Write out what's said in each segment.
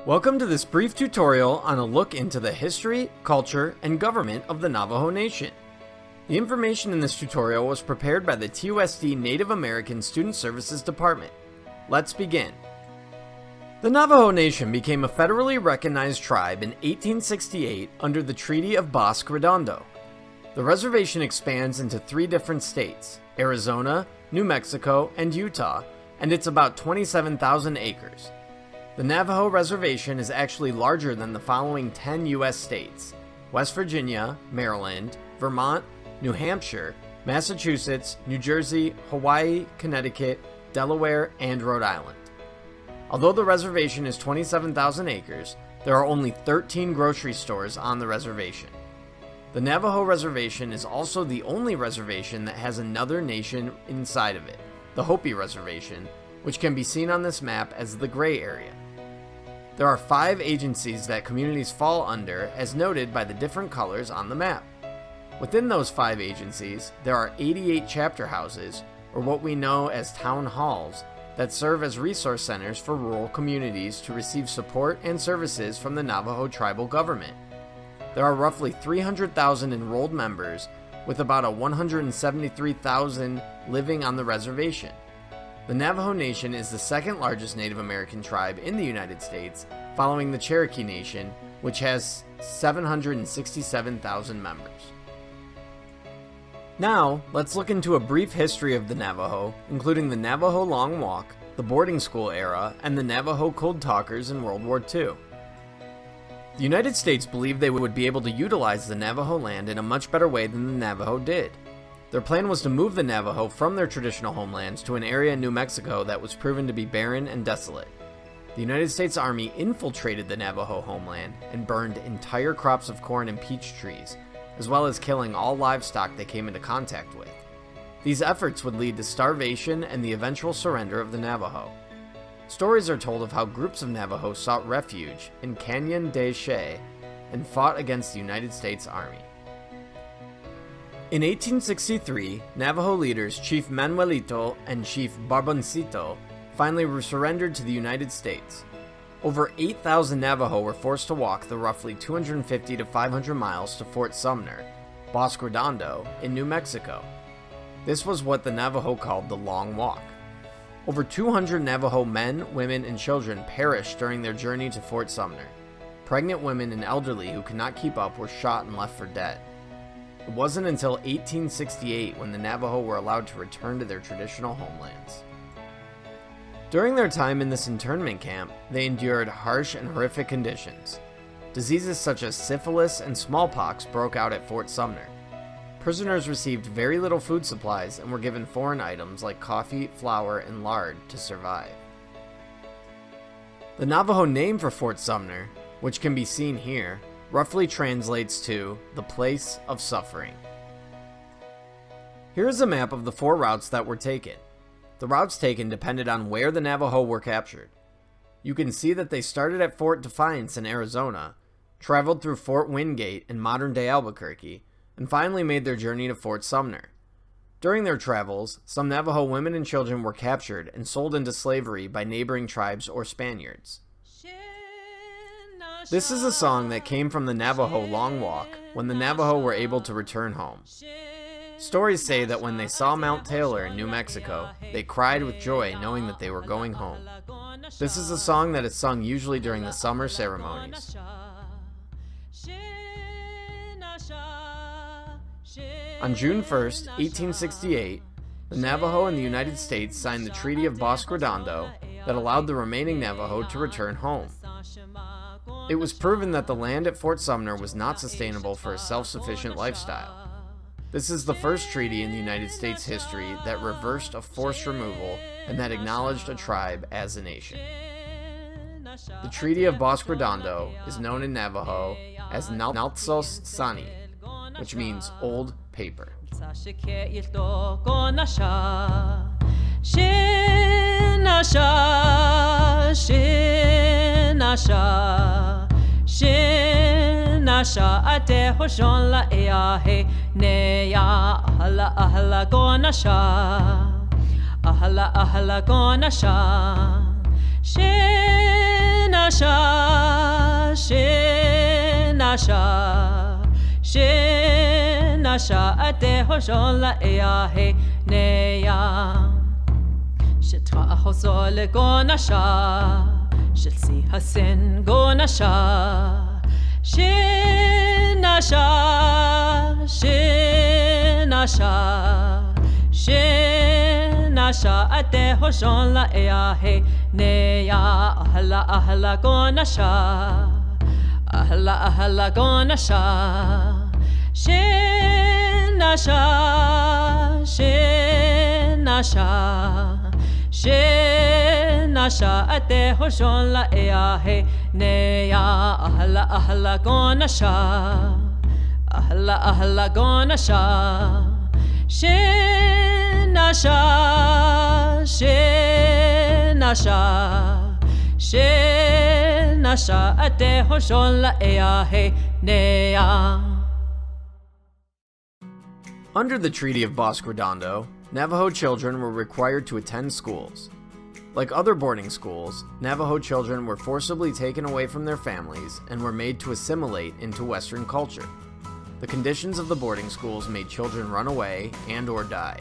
Welcome to this brief tutorial on a look into the history, culture, and government of the Navajo Nation. The information in this tutorial was prepared by the TUSD Native American Student Services Department. Let's begin. The Navajo Nation became a federally recognized tribe in 1868 under the Treaty of Bosque Redondo. The reservation expands into 3 different states, Arizona, New Mexico, and Utah, and it's about 27,000 acres. The Navajo Reservation is actually larger than the following 10 U.S. states: West Virginia, Maryland, Vermont, New Hampshire, Massachusetts, New Jersey, Hawaii, Connecticut, Delaware, and Rhode Island. Although the reservation is 27,000 acres, there are only 13 grocery stores on the reservation. The Navajo Reservation is also the only reservation that has another nation inside of it, the Hopi Reservation, which can be seen on this map as the gray area. There are 5 agencies that communities fall under, as noted by the different colors on the map. Within those 5 agencies, there are 88 chapter houses, or what we know as town halls, that serve as resource centers for rural communities to receive support and services from the Navajo tribal government. There are roughly 300,000 enrolled members, with about 173,000 living on the reservation. The Navajo Nation is the second largest Native American tribe in the United States, following the Cherokee Nation, which has 767,000 members. Now, let's look into a brief history of the Navajo, including the Navajo Long Walk, the boarding school era, and the Navajo Code Talkers in World War II. The United States believed they would be able to utilize the Navajo land in a much better way than the Navajo did. Their plan was to move the Navajo from their traditional homelands to an area in New Mexico that was proven to be barren and desolate. The United States Army infiltrated the Navajo homeland and burned entire crops of corn and peach trees, as well as killing all livestock they came into contact with. These efforts would lead to starvation and the eventual surrender of the Navajo. Stories are told of how groups of Navajo sought refuge in Canyon de Chelly and fought against the United States Army. In 1863, Navajo leaders Chief Manuelito and Chief Barboncito finally surrendered to the United States. Over 8,000 Navajo were forced to walk the roughly 250 to 500 miles to Fort Sumner, Bosque Redondo, in New Mexico. This was what the Navajo called the Long Walk. Over 200 Navajo men, women, and children perished during their journey to Fort Sumner. Pregnant women and elderly who could not keep up were shot and left for dead. It wasn't until 1868 when the Navajo were allowed to return to their traditional homelands. During their time in this internment camp, they endured harsh and horrific conditions. Diseases such as syphilis and smallpox broke out at Fort Sumner. Prisoners received very little food supplies and were given foreign items like coffee, flour, and lard to survive. The Navajo name for Fort Sumner, which can be seen here, roughly translates to the place of suffering. Here is a map of the 4 routes that were taken. The routes taken depended on where the Navajo were captured. You can see that they started at Fort Defiance in Arizona, traveled through Fort Wingate in modern-day Albuquerque, and finally made their journey to Fort Sumner. During their travels, some Navajo women and children were captured and sold into slavery by neighboring tribes or Spaniards. This is a song that came from the Navajo Long Walk when the Navajo were able to return home. Stories say that when they saw Mount Taylor in New Mexico, they cried with joy knowing that they were going home. This is a song that is sung usually during the summer ceremonies. On June 1st, 1868, the Navajo and the United States signed the Treaty of Bosque Redondo that allowed the remaining Navajo to return home. It was proven that the land at Fort Sumner was not sustainable for a self-sufficient lifestyle. This is the first treaty in the United States history that reversed a forced removal and that acknowledged a tribe as a nation. The Treaty of Bosque Redondo is known in Navajo as Naltsos Sani, which means old paper. Nasha ate hoshon la ea he ne ya ahla gona sha ahla gona sha she nasha Shinasha ate hoshon la ea he neya Shitra hosole gonasha Shitsi hasin gonasha Shinasha Shinasha ate hoshon la ea he neya Ahla gonasha Ahla gonasha Shinasha ate hoshon la ea he neya Ahla gonasha Ahla gonasha Shinasha ate hoshon la ea he neya. Under the Treaty of Bosque Redondo, Navajo children were required to attend schools. Like other boarding schools, Navajo children were forcibly taken away from their families and were made to assimilate into Western culture. The conditions of the boarding schools made children run away and/or die.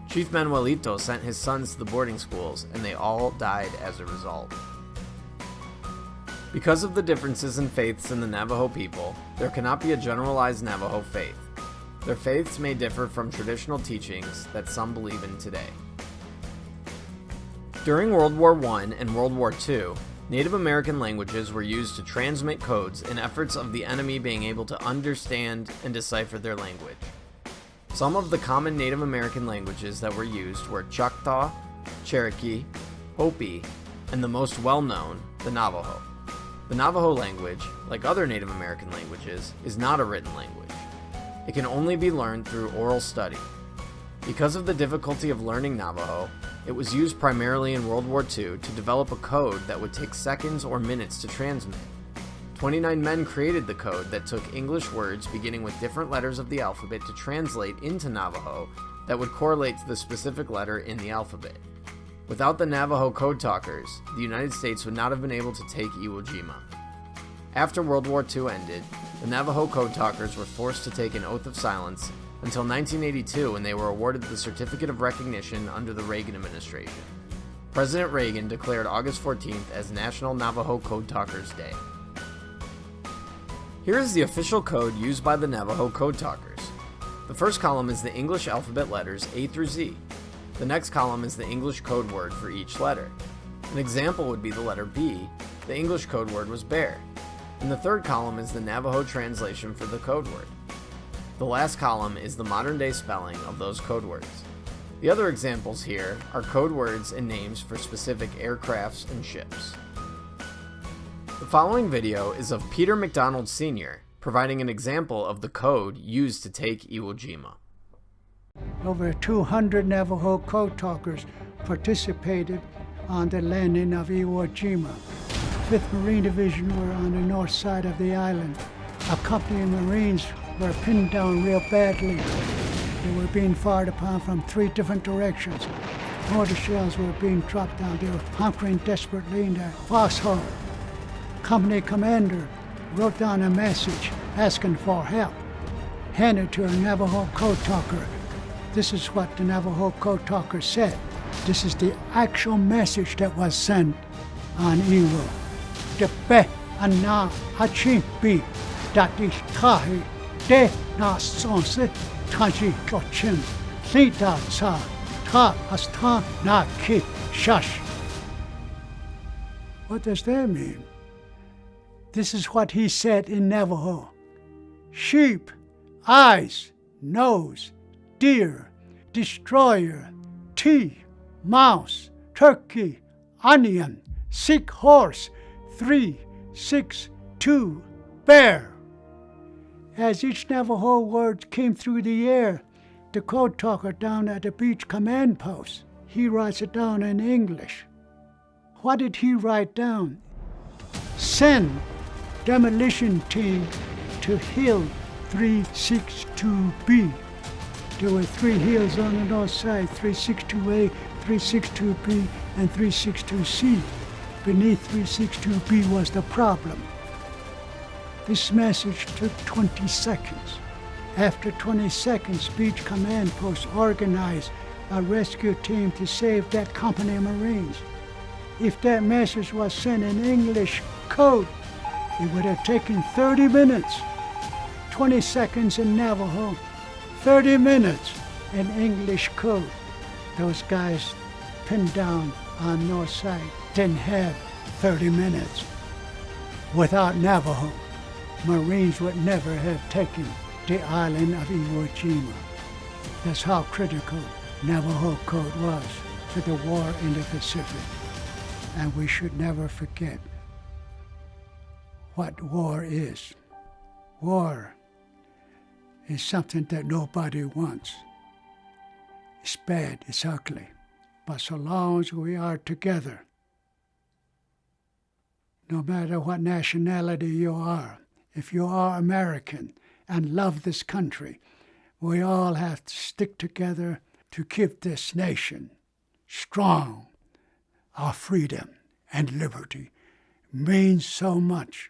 Chief Manuelito sent his sons to the boarding schools, and they all died as a result. Because of the differences in faiths in the Navajo people, there cannot be a generalized Navajo faith. Their faiths may differ from traditional teachings that some believe in today. During World War I and World War II, Native American languages were used to transmit codes in efforts of the enemy being able to understand and decipher their language. Some of the common Native American languages that were used were Choctaw, Cherokee, Hopi, and the most well-known, the Navajo. The Navajo language, like other Native American languages, is not a written language. It can only be learned through oral study. Because of the difficulty of learning Navajo, it was used primarily in World War II to develop a code that would take seconds or minutes to transmit. 29 men created the code that took English words beginning with different letters of the alphabet to translate into Navajo that would correlate to the specific letter in the alphabet. Without the Navajo code talkers, the United States would not have been able to take Iwo Jima. After World War II ended, the Navajo code talkers were forced to take an oath of silence until 1982 when they were awarded the Certificate of Recognition under the Reagan administration. President Reagan declared August 14th as National Navajo Code Talkers Day. Here is the official code used by the Navajo code talkers. The first column is the English alphabet letters A through Z. The next column is the English code word for each letter. An example would be the letter B. The English code word was bear. And the third column is the Navajo translation for the code word. The last column is the modern-day spelling of those code words. The other examples here are code words and names for specific aircrafts and ships. The following video is of Peter McDonald Sr. providing an example of the code used to take Iwo Jima. Over 200 Navajo code talkers participated on the landing of Iwo Jima. 5th Marine Division were on the north side of the island. Accompanying Marines were pinned down real badly. They were being fired upon from 3 different directions. Mortar shells were being dropped down. They were hunkering desperately in their foxhole. Company commander wrote down a message asking for help, handed to a Navajo code talker. This is what the Navajo code talker said. This is the actual message that was sent on Iwo. De pe ana hachi bi dati tahi de na sonse taji kochin sita sa ta asta na ki shash. What does that mean? This is what he said in Navajo. Sheep, eyes, nose, deer, destroyer, tea, mouse, turkey, onion, sick horse, 3, 6, 2, bear. As each Navajo word came through the air, the code talker down at the beach command post, he writes it down in English. What did he write down? Send demolition team to hill 362B. There were 3 hills on the north side, 362A, 362B, and 362C. Beneath 362B was the problem. This message took 20 seconds. After 20 seconds, each command post organized a rescue team to save that company of Marines. If that message was sent in English code, it would have taken 30 minutes. 20 seconds in Navajo, 30 minutes in English code. Those guys pinned down on north side didn't have 30 minutes. Without Navajo, Marines would never have taken the island of Iwo Jima. That's how critical Navajo code was to the war in the Pacific. And we should never forget what war is. War is something that nobody wants. It's bad, it's ugly. But so long as we are together, no matter what nationality you are, if you are American and love this country, we all have to stick together to keep this nation strong. Our freedom and liberty means so much,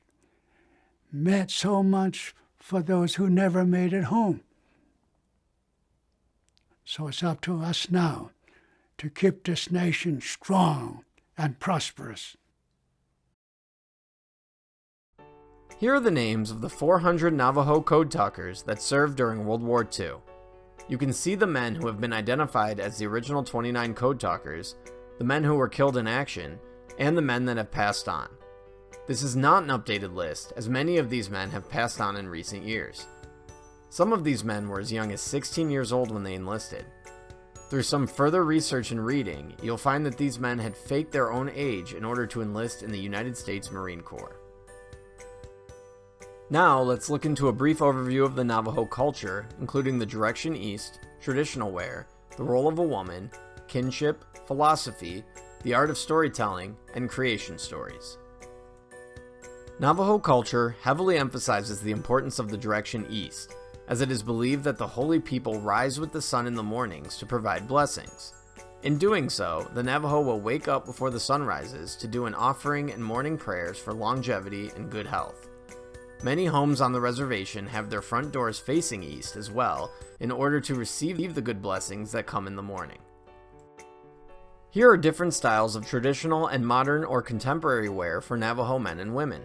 meant so much for those who never made it home. So it's up to us now to keep this nation strong and prosperous. Here are the names of the 400 Navajo code talkers that served during World War II. You can see the men who have been identified as the original 29 code talkers, the men who were killed in action, and the men that have passed on. This is not an updated list, as many of these men have passed on in recent years. Some of these men were as young as 16 years old when they enlisted. Through some further research and reading, you'll find that these men had faked their own age in order to enlist in the United States Marine Corps. Now, let's look into a brief overview of the Navajo culture, including the direction east, traditional wear, the role of a woman, kinship, philosophy, the art of storytelling, and creation stories. Navajo culture heavily emphasizes the importance of the direction east, as it is believed that the holy people rise with the sun in the mornings to provide blessings. In doing so, the Navajo will wake up before the sun rises to do an offering and morning prayers for longevity and good health. Many homes on the reservation have their front doors facing east as well, in order to receive the good blessings that come in the morning. Here are different styles of traditional and modern or contemporary wear for Navajo men and women.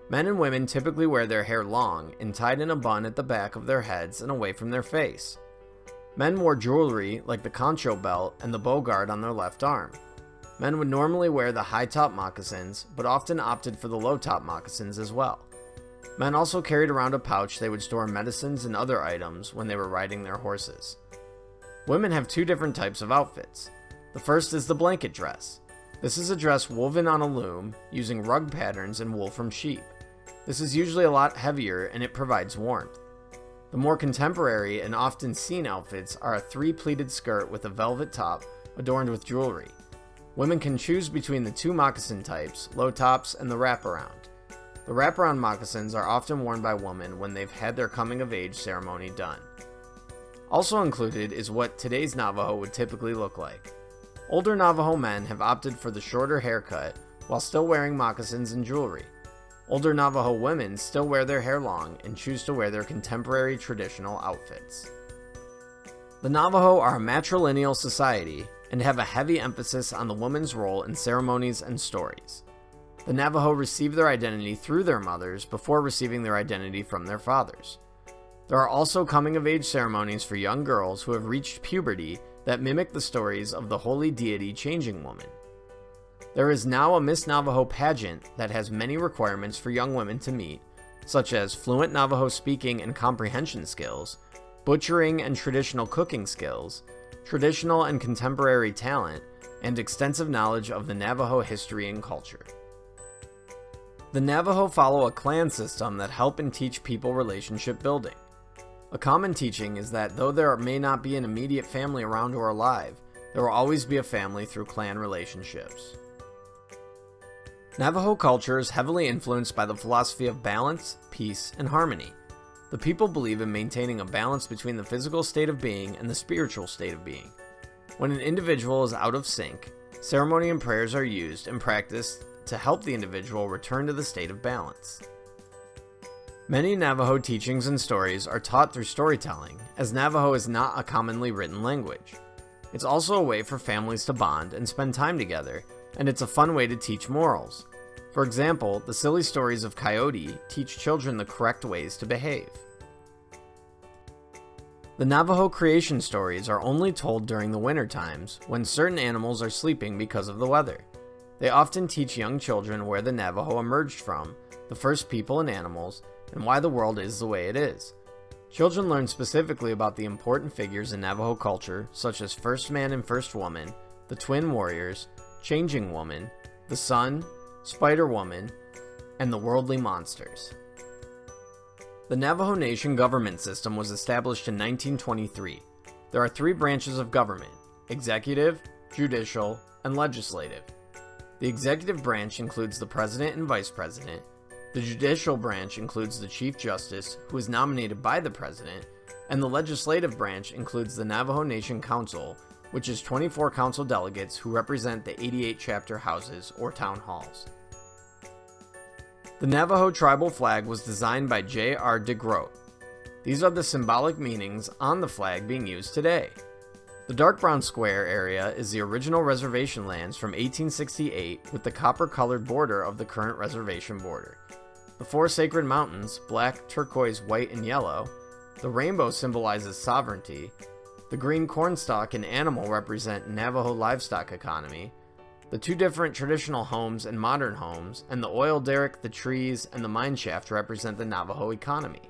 Men and women typically wear their hair long and tied in a bun at the back of their heads and away from their face. Men wore jewelry like the concho belt and the bow guard on their left arm. Men would normally wear the high-top moccasins, but often opted for the low-top moccasins as well. Men also carried around a pouch they would store medicines and other items when they were riding their horses. Women have two different types of outfits. The first is the blanket dress. This is a dress woven on a loom using rug patterns and wool from sheep. This is usually a lot heavier and it provides warmth. The more contemporary and often seen outfits are a three-pleated skirt with a velvet top adorned with jewelry. Women can choose between the two moccasin types, low tops and the wraparound. The wraparound moccasins are often worn by women when they've had their coming-of-age ceremony done. Also included is what today's Navajo would typically look like. Older Navajo men have opted for the shorter haircut while still wearing moccasins and jewelry. Older Navajo women still wear their hair long and choose to wear their contemporary traditional outfits. The Navajo are a matrilineal society and have a heavy emphasis on the woman's role in ceremonies and stories. The Navajo receive their identity through their mothers before receiving their identity from their fathers. There are also coming-of-age ceremonies for young girls who have reached puberty that mimic the stories of the holy deity Changing Woman. There is now a Miss Navajo pageant that has many requirements for young women to meet, such as fluent Navajo speaking and comprehension skills, butchering and traditional cooking skills, traditional and contemporary talent, and extensive knowledge of the Navajo history and culture. The Navajo follow a clan system that help and teach people relationship building. A common teaching is that though there may not be an immediate family around or alive, there will always be a family through clan relationships. Navajo culture is heavily influenced by the philosophy of balance, peace, and harmony. The people believe in maintaining a balance between the physical state of being and the spiritual state of being. When an individual is out of sync, ceremony and prayers are used and practiced to help the individual return to the state of balance. Many Navajo teachings and stories are taught through storytelling, as Navajo is not a commonly written language. It's also a way for families to bond and spend time together, and it's a fun way to teach morals. For example, the silly stories of Coyote teach children the correct ways to behave. The Navajo creation stories are only told during the winter times, when certain animals are sleeping because of the weather. They often teach young children where the Navajo emerged from, the first people and animals, and why the world is the way it is. Children learn specifically about the important figures in Navajo culture, such as First Man and First Woman, the Twin Warriors, Changing Woman, the Sun, Spider Woman, and the worldly monsters. The Navajo Nation government system was established in 1923. There are 3 branches of government: executive, judicial, and legislative. The executive branch includes the president and vice president. The judicial branch includes the Chief Justice, who is nominated by the President, and the legislative branch includes the Navajo Nation Council, which is 24 council delegates who represent the 88 chapter houses or town halls. The Navajo tribal flag was designed by J.R. DeGroat. These are the symbolic meanings on the flag being used today. The dark brown square area is the original reservation lands from 1868 with the copper-colored border of the current reservation border. The 4 sacred mountains, black, turquoise, white, and yellow. The rainbow symbolizes sovereignty. The green cornstalk and animal represent Navajo livestock economy. The 2 different traditional homes and modern homes, and the oil derrick, the trees, and the mine shaft represent the Navajo economy.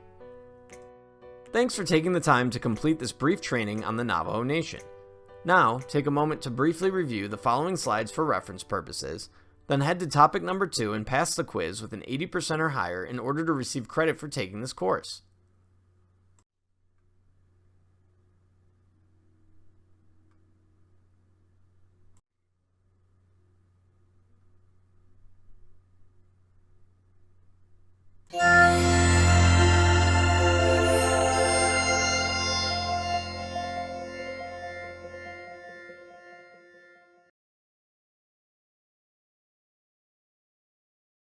Thanks for taking the time to complete this brief training on the Navajo Nation. Now, take a moment to briefly review the following slides for reference purposes, then head to topic number 2 and pass the quiz with an 80% or higher in order to receive credit for taking this course.